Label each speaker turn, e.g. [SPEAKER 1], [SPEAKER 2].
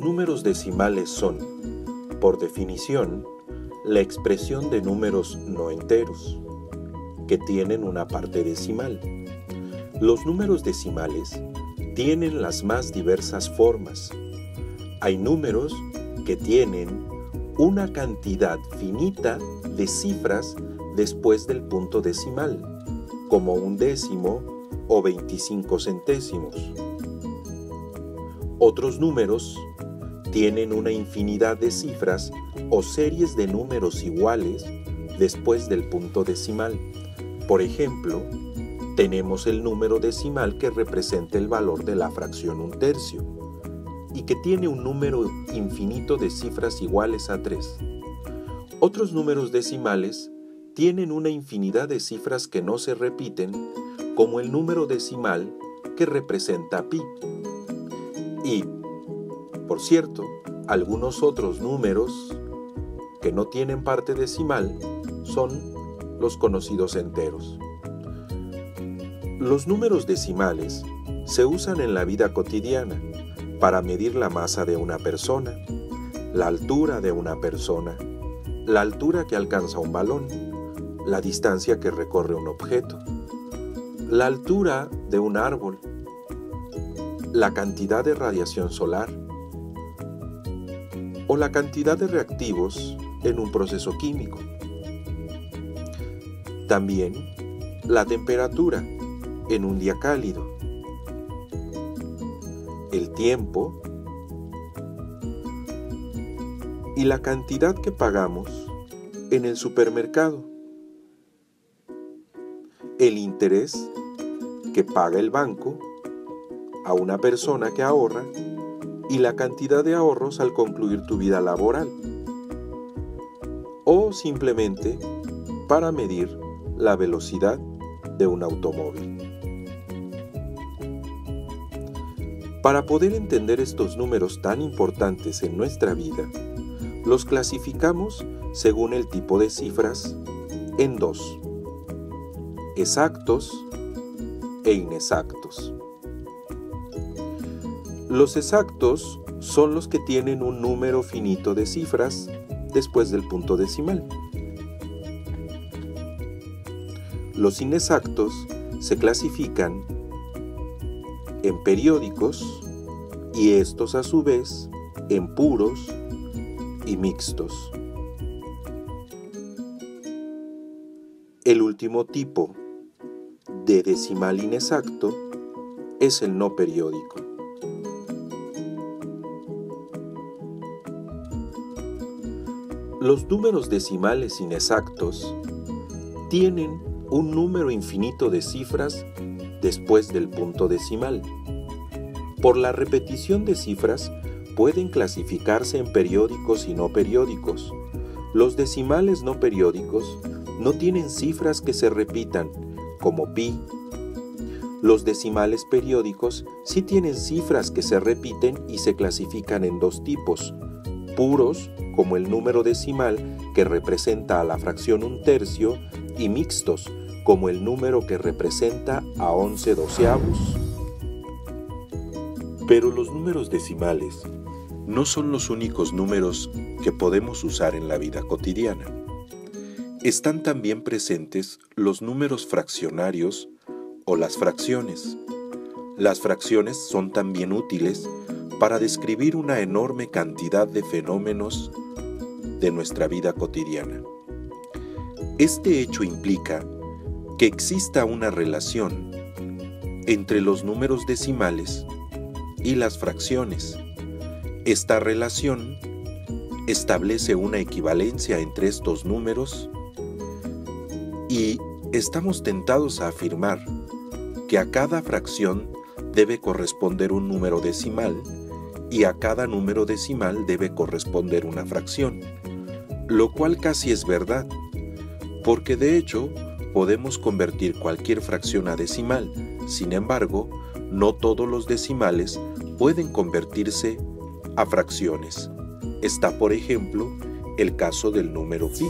[SPEAKER 1] números decimales son, por definición, la expresión de números no enteros, que tienen una parte decimal. Los números decimales tienen las más diversas formas. Hay números que tienen una cantidad finita de cifras después del punto decimal, como un décimo o 25 centésimos. Otros números tienen una infinidad de cifras o series de números iguales después del punto decimal. Por ejemplo, tenemos el número decimal que representa el valor de la fracción 1/3 y que tiene un número infinito de cifras iguales a 3. Otros números decimales tienen una infinidad de cifras que no se repiten, como el número decimal que representa pi. Y, por cierto, algunos otros números que no tienen parte decimal son los conocidos enteros. Los números decimales se usan en la vida cotidiana para medir la masa de una persona, la altura de una persona, la altura que alcanza un balón, la distancia que recorre un objeto, la altura de un árbol, la cantidad de radiación solar o la cantidad de reactivos en un proceso químico. También la temperatura en un día cálido, el tiempo y la cantidad que pagamos en el supermercado, el interés que paga el banco a una persona que ahorra y la cantidad de ahorros al concluir tu vida laboral, o simplemente para medir la velocidad de un automóvil. Para poder entender estos números tan importantes en nuestra vida, los clasificamos según el tipo de cifras en dos: exactos e inexactos. Los exactos son los que tienen un número finito de cifras después del punto decimal. Los inexactos se clasifican en periódicos y estos a su vez en puros y mixtos. El último tipo de decimal inexacto es el no periódico. Los números decimales inexactos tienen un número infinito de cifras después del punto decimal. Por la repetición de cifras pueden clasificarse en periódicos y no periódicos. Los decimales no periódicos no tienen cifras que se repitan, como pi. Los decimales periódicos sí tienen cifras que se repiten y se clasifican en dos tipos: puros, como el número decimal que representa a la fracción 1/3, y mixtos, como el número que representa a 11/12. Pero los números decimales no son los únicos números que podemos usar en la vida cotidiana. Están también presentes los números fraccionarios o las fracciones. Las fracciones son también útiles para describir una enorme cantidad de fenómenos de nuestra vida cotidiana. Este hecho implica que exista una relación entre los números decimales y las fracciones. Esta relación establece una equivalencia entre estos números y estamos tentados a afirmar que a cada fracción debe corresponder un número decimal y a cada número decimal debe corresponder una fracción, lo cual casi es verdad, porque de hecho podemos convertir cualquier fracción a decimal. Sin embargo, no todos los decimales pueden convertirse a fracciones. Está, por ejemplo, el caso del número pi.